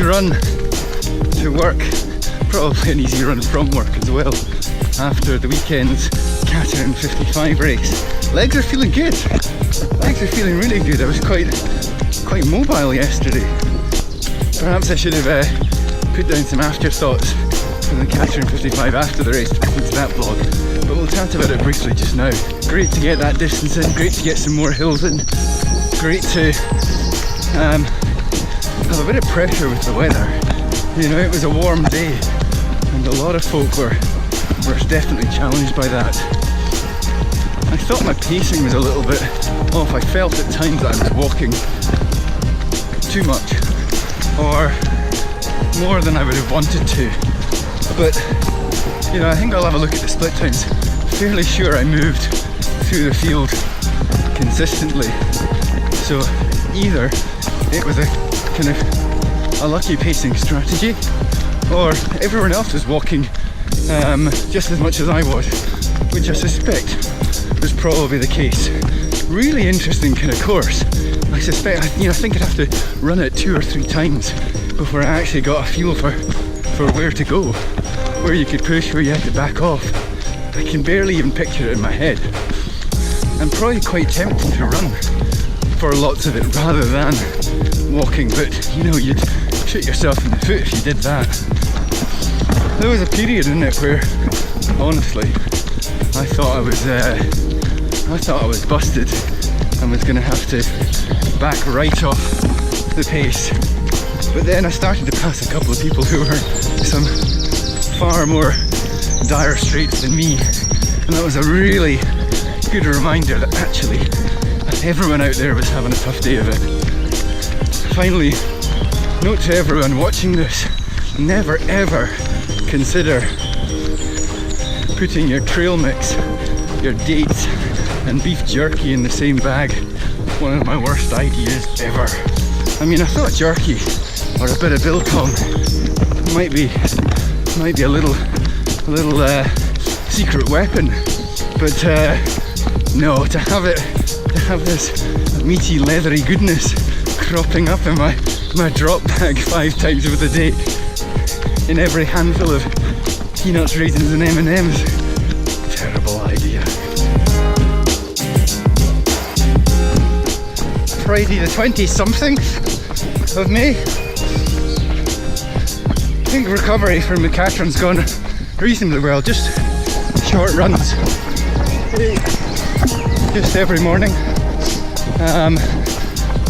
easy run to work, probably an easy run from work as well, after the weekend's Catherine 55 race. Legs are feeling good. Legs are feeling really good. I was quite mobile yesterday. Perhaps I should have put down some afterthoughts from the Catherine 55 after the race into that vlog, but we'll chat about it briefly just now. Great to get that distance in, great to get some more hills in, great to have a bit of pressure with the weather. You know, it was a warm day and a lot of folk were definitely challenged by that. I thought my pacing was a little bit off. I felt at times that I was walking too much or more than I would have wanted to. But, you know, I think I'll have a look at the split times. Fairly sure I moved through the field consistently. So either it was a kind of a lucky pacing strategy, or everyone else was walking just as much as I was, which I suspect was probably the case. Really interesting kind of course. I suspect, I think I'd have to run it 2 or 3 times before I actually got a feel for where to go, where you could push, where you had to back off. I can barely even picture it in my head. I'm probably quite tempted to run for lots of it rather than walking, but you know, you'd shoot yourself in the foot if you did that. There was a period in it where, honestly, I thought I was busted and was going to have to back right off the pace. But then I started to pass a couple of people who were some far more dire straits than me, and that was a really good reminder that actually everyone out there was having a tough day of it. Finally, note to everyone watching this: never ever consider putting your trail mix, your dates and beef jerky in the same bag. One of my worst ideas ever. I mean, I thought jerky or a bit of biltong might be a little secret weapon, but no, to have this meaty leathery goodness cropping up in my drop bag 5 times over the day in every handful of peanuts, raisins and M&Ms. Terrible idea. Friday the 20-something of May. I think recovery from the Catherine's gone reasonably well. Just short runs, just every morning.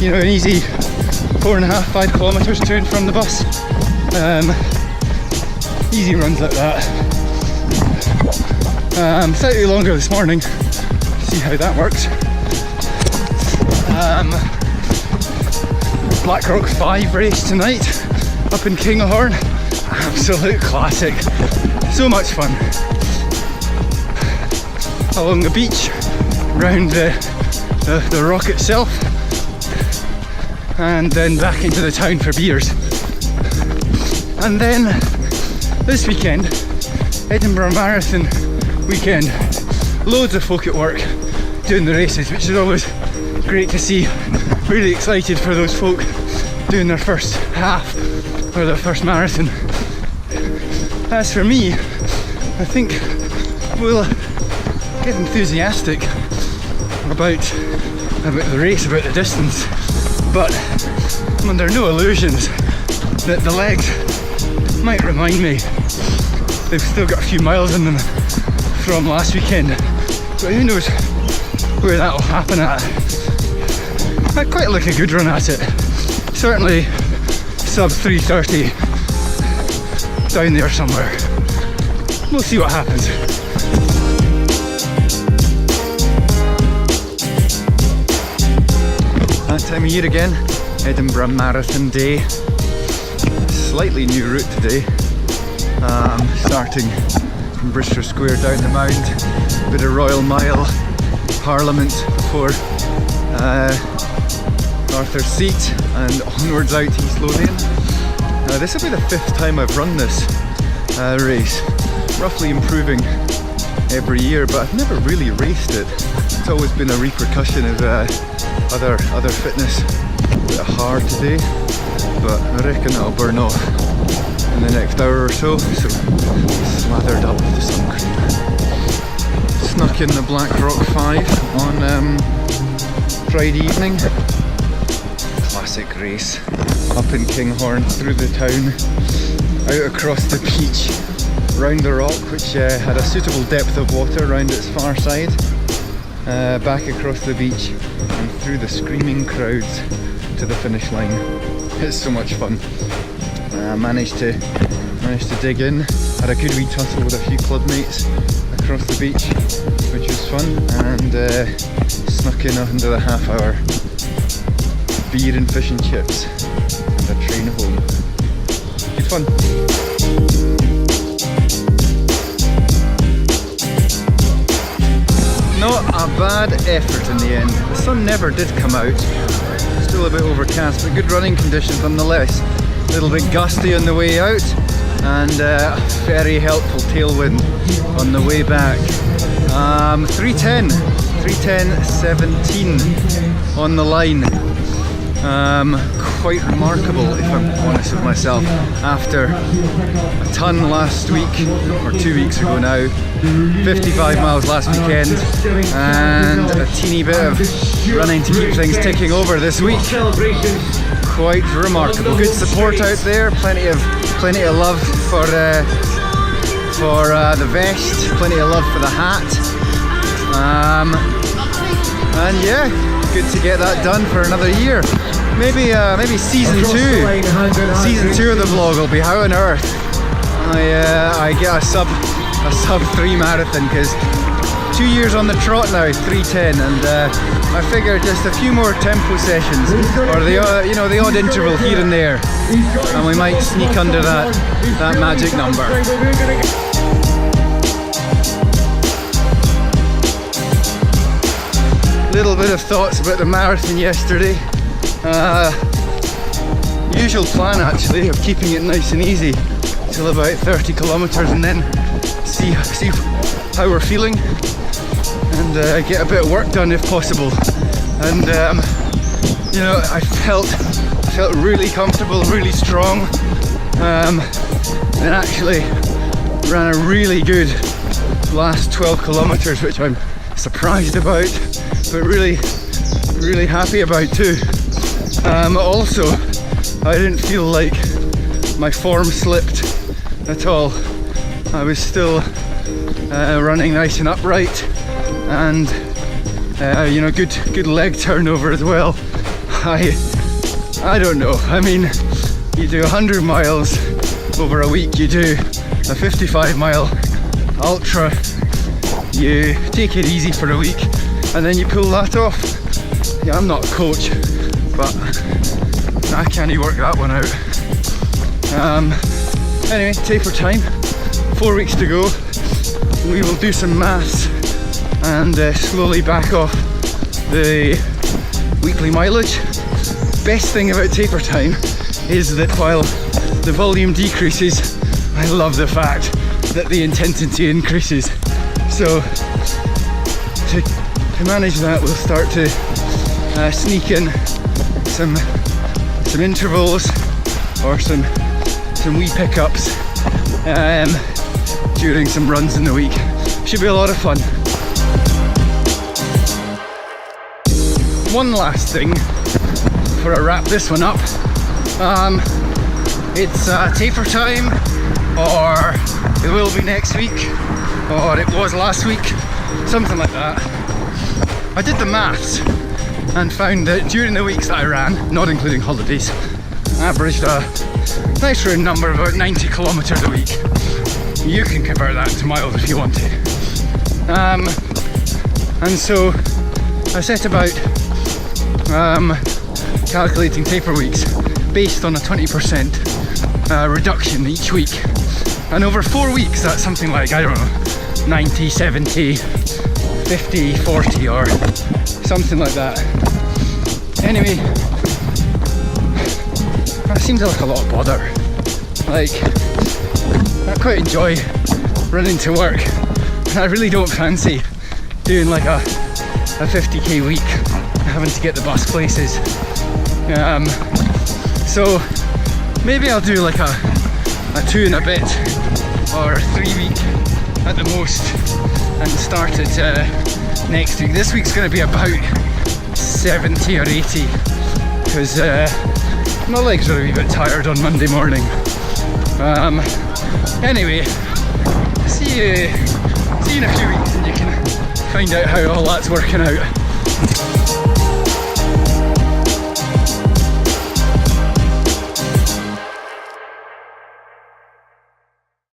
You know, an easy 4.5-5 kilometres to and from the bus. Easy runs like that. Slightly longer this morning. See how that works. Blackrock 5 race tonight up in Kinghorn. Absolute classic. So much fun. Along the beach, round the rock itself, and then back into the town for beers. And then this weekend, Edinburgh Marathon weekend. Loads of folk at work doing the races, which is always great to see. Really excited for those folk doing their first half or their first marathon. As for me, I think we'll get enthusiastic about the race, about the distance, but I'm under no illusions that the legs might remind me they've still got a few miles in them from last weekend, but who knows where that'll happen at. I'd quite like a good run at it. Certainly sub 3:30 down there somewhere. We'll see what happens. That time of year again, Edinburgh Marathon Day. Slightly new route today. Starting from Bristol Square down the Mound, bit of Royal Mile, Parliament before Arthur's Seat, and onwards out East Lothian. This will be the 5th time I've run this race, roughly improving every year, but I've never really raced it. It's always been a repercussion of other fitness. A bit hard today, but I reckon it'll burn off in the next hour or so, so slathered up with the sun cream. Snuck in the Black Rock 5 on Friday evening. Classic race. Up in Kinghorn, through the town, out across the beach, round the rock, which had a suitable depth of water round its far side, back across the beach and through the screaming crowds to the finish line. It's so much fun. Managed to dig in, had a good wee tussle with a few club mates across the beach, which was fun, and snuck in under the half hour. Beer and fish and chips and a train home. Good fun. Not a bad effort in the end. The sun never did come out. Still a bit overcast, but good running conditions nonetheless. A little bit gusty on the way out and very helpful tailwind on the way back. 3:10:17 on the line. Quite remarkable, if I'm honest with myself, after a ton last week, or 2 weeks ago now, 55 miles last weekend, and a teeny bit of running to keep things ticking over this week. Quite remarkable. Good support out there, plenty of love for the vest, plenty of love for the hat, and yeah, good to get that done for another year. Maybe season 2 of the vlog will be how on earth I get a sub 3 marathon, because 2 years on the trot now, 3:10, and I figure just a few more tempo sessions, or the odd interval here and there, and we might sneak under that magic number. Little bit of thoughts about the marathon yesterday. Usual plan actually of keeping it nice and easy till about 30 kilometers, and then see how we're feeling, and get a bit of work done if possible. And I felt really comfortable, really strong, and actually ran a really good last 12 kilometers, which I'm surprised about, but really happy about too. Also, I didn't feel like my form slipped at all. I was still running nice and upright, and good leg turnover as well. I don't know, I mean, you do 100 miles over a week, you do a 55-mile ultra, you take it easy for a week, and then you pull that off. Yeah, I'm not a coach, but I can't work that one out. Anyway, taper time, 4 weeks to go. We will do some maths and slowly back off the weekly mileage. Best thing about taper time is that while the volume decreases, I love the fact that the intensity increases. So to manage that, we'll start to sneak in some intervals or some wee pickups during some runs in the week. Should be a lot of fun. One last thing before I wrap this one up. It's taper time, or it will be next week, or it was last week, something like that. I did the maths and found that during the weeks that I ran, not including holidays, I averaged a nice round number of about 90 kilometers a week. You can convert that into miles if you want to. And so I set about calculating taper weeks based on a 20% reduction each week. And over 4 weeks, that's something like, I don't know, 90, 70, 50, 40 or something like that. Anyway, that seems like a lot of bother. Like, I quite enjoy running to work, and I really don't fancy doing like a 50k week, having to get the bus places. So maybe I'll do like a 2 and a bit or 3 week at the most and start it next week. This week's going to be about 70 or 80 because my legs are a wee bit tired on Monday morning. Anyway, see you in a few weeks and you can find out how all that's working out.